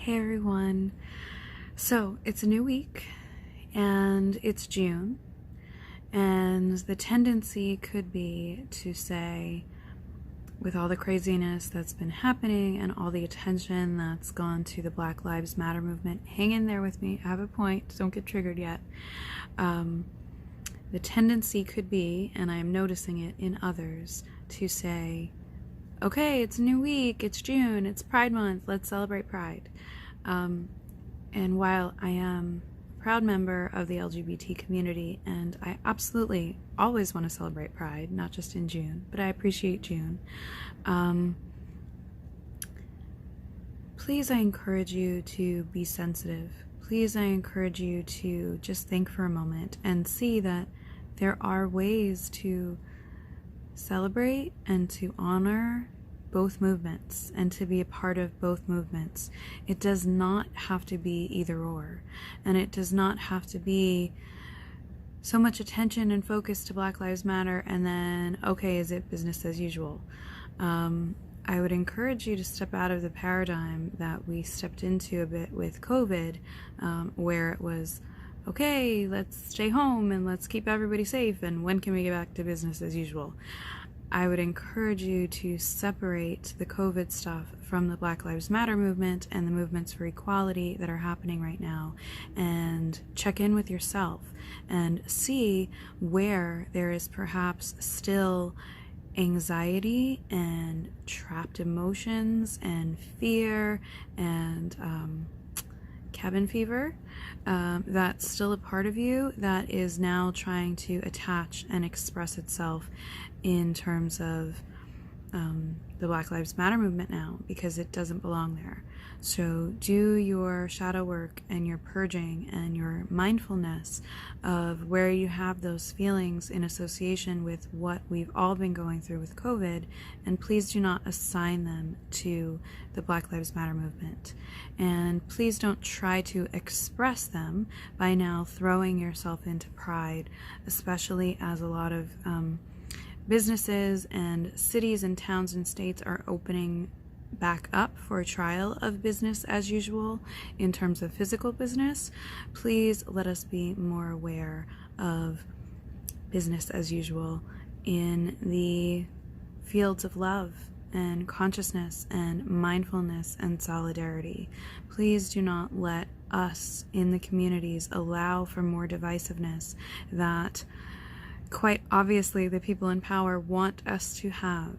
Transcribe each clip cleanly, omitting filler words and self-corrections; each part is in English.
Hey everyone. So it's a new week and it's June, and the tendency could be to say, with all the craziness that's been happening and all the attention that's gone to the Black Lives Matter movement, hang in there with me, I have a point, don't get triggered yet. The tendency could be, and I am noticing it in others, to say, okay, it's a new week, it's June, it's Pride Month, let's celebrate Pride. And while I am a proud member of the LGBT community, and I absolutely always want to celebrate Pride, not just in June, but I appreciate June, please, I encourage you to be sensitive. Please, I encourage you to just think for a moment and see that there are ways to celebrate and to honor both movements and to be a part of both movements. It does not have to be either or, and it does not have to be so much attention and focus to Black Lives Matter and then, okay, is it business as usual? I would encourage you to step out of the paradigm that we stepped into a bit with COVID, where it was, okay, let's stay home and let's keep everybody safe, and when can we get back to business as usual? I would encourage you to separate the COVID stuff from the Black Lives Matter movement and the movements for equality that are happening right now, and check in with yourself and see where there is perhaps still anxiety and trapped emotions and fear and cabin fever that's still a part of you that is now trying to attach and express itself in terms of the Black Lives Matter movement now, because it doesn't belong there. So do your shadow work and your purging and your mindfulness of where you have those feelings in association with what we've all been going through with COVID, and please do not assign them to the Black Lives Matter movement. And please don't try to express them by now throwing yourself into pride, especially as a lot of businesses and cities and towns and states are opening back up for a trial of business as usual in terms of physical business. Please let us be more aware of business as usual in the fields of love and consciousness and mindfulness and solidarity. Please do not let us in the communities allow for more divisiveness that quite obviously the people in power want us to have.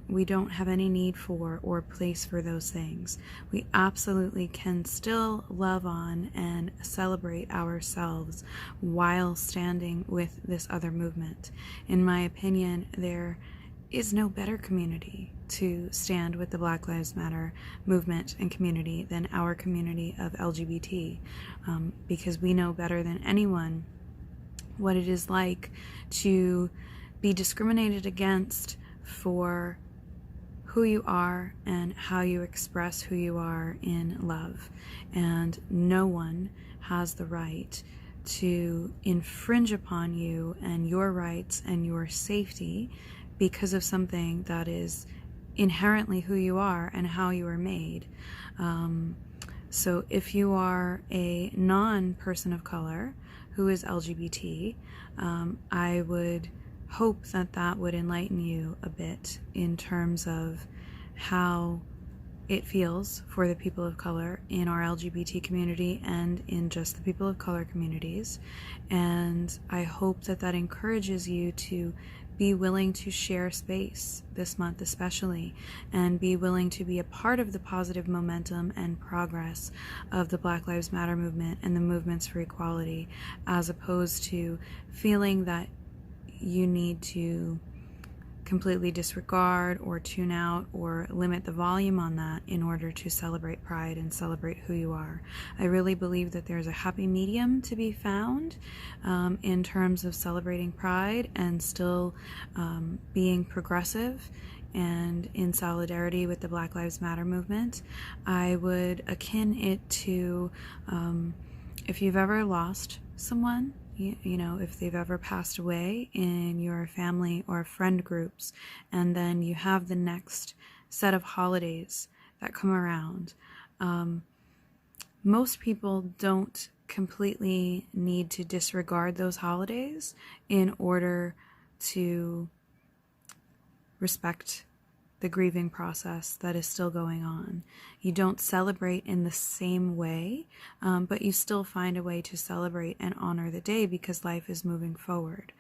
We don't have any need for or place for those things. We absolutely can still love on and celebrate ourselves while standing with this other movement. In my opinion, there is no better community to stand with the Black Lives Matter movement and community than our community of LGBT, because we know better than anyone what it is like to be discriminated against for who you are and how you express who you are in love. And no one has the right to infringe upon you and your rights and your safety because of something that is inherently who you are and how you are made. So if you are a non-person of color who is LGBT, I would hope that that would enlighten you a bit in terms of how it feels for the people of color in our LGBT community and in just the people of color communities. And I hope that that encourages you to be willing to share space this month especially, and be willing to be a part of the positive momentum and progress of the Black Lives Matter movement and the movements for equality, as opposed to feeling that you need to completely disregard or tune out or limit the volume on that in order to celebrate Pride and celebrate who you are. I really believe that there's a happy medium to be found in terms of celebrating Pride and still being progressive and in solidarity with the Black Lives Matter movement. I would akin it to if you've ever lost someone, you know, if they've ever passed away in your family or friend groups, and then you have the next set of holidays that come around. most people don't completely need to disregard those holidays in order to respect the grieving process that is still going on. You don't celebrate in the same way, but you still find a way to celebrate and honor the day because life is moving forward.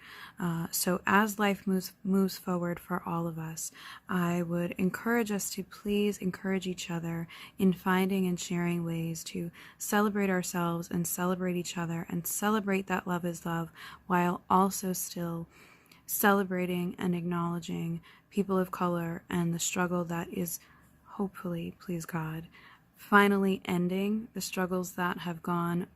So as life moves forward for all of us, I would encourage us to please encourage each other in finding and sharing ways to celebrate ourselves and celebrate each other and celebrate that love is love, while also still celebrating and acknowledging people of color and the struggle that is hopefully, please God, finally ending the struggles that have gone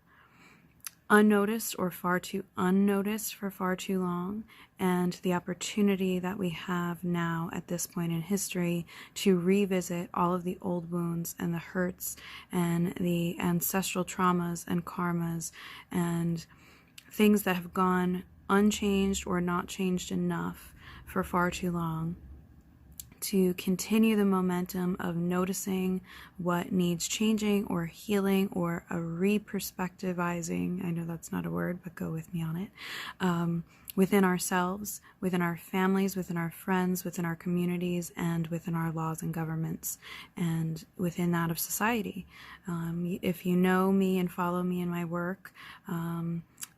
unnoticed or far too unnoticed for far too long, and the opportunity that we have now at this point in history to revisit all of the old wounds and the hurts and the ancestral traumas and karmas and things that have gone unchanged or not changed enough for far too long, to continue the momentum of noticing what needs changing or healing or a re-perspectivizing, I know that's not a word, but go with me on it, within ourselves, within our families, within our friends, within our communities, and within our laws and governments, and within that of society. If you know me and follow me in my work,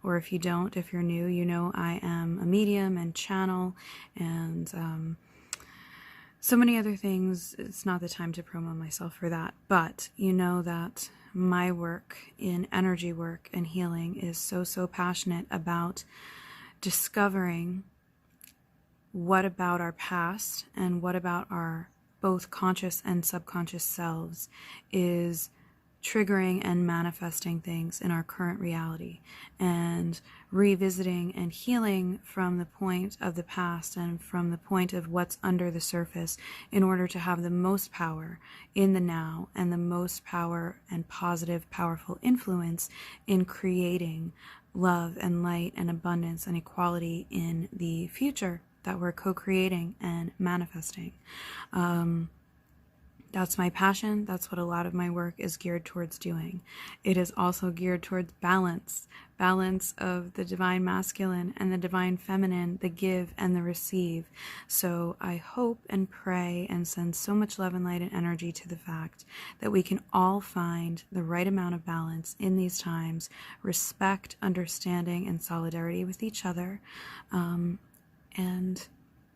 or if you don't, if you're new, you know I am a medium and channel and so many other things. It's not the time to promo myself for that, but you know that my work in energy work and healing is so passionate about discovering what about our past and what about our both conscious and subconscious selves is triggering and manifesting things in our current reality, and revisiting and healing from the point of the past and from the point of what's under the surface in order to have the most power in the now and the most power and positive, powerful influence in creating love and light and abundance and equality in the future that we're co-creating and manifesting. That's my passion. That's what a lot of my work is geared towards doing. It is also geared towards balance of the divine masculine and the divine feminine, the give and the receive. So I hope and pray and send so much love and light and energy to the fact that we can all find the right amount of balance in these times, respect, understanding, and solidarity with each other, and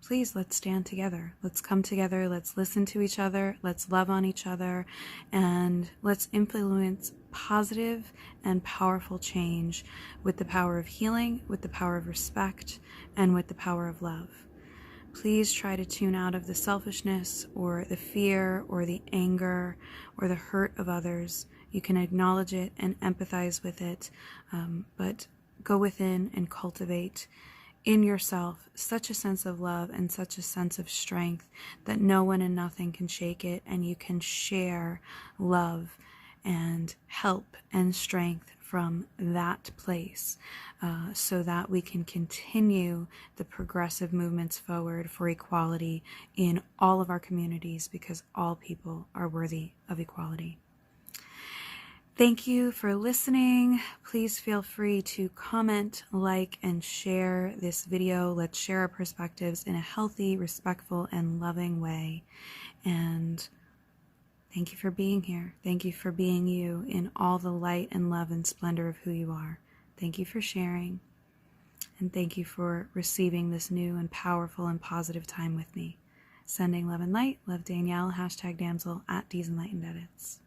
please, let's stand together. Let's come together. Let's listen to each other. Let's love on each other. And let's influence positive and powerful change with the power of healing, with the power of respect, and with the power of love. Please try to tune out of the selfishness or the fear or the anger or the hurt of others. You can acknowledge it and empathize with it, but go within and cultivate in yourself such a sense of love and such a sense of strength that no one and nothing can shake it, and you can share love and help and strength from that place, so that we can continue the progressive movements forward for equality in all of our communities, because all people are worthy of equality. Thank you for listening. Please feel free to comment, like, and share this video. Let's share our perspectives in a healthy, respectful, and loving way. And thank you for being here. Thank you for being you in all the light and love and splendor of who you are. Thank you for sharing. And thank you for receiving this new and powerful and positive time with me. Sending love and light. Love Danielle. #Damsel @D's Enlightened Edits.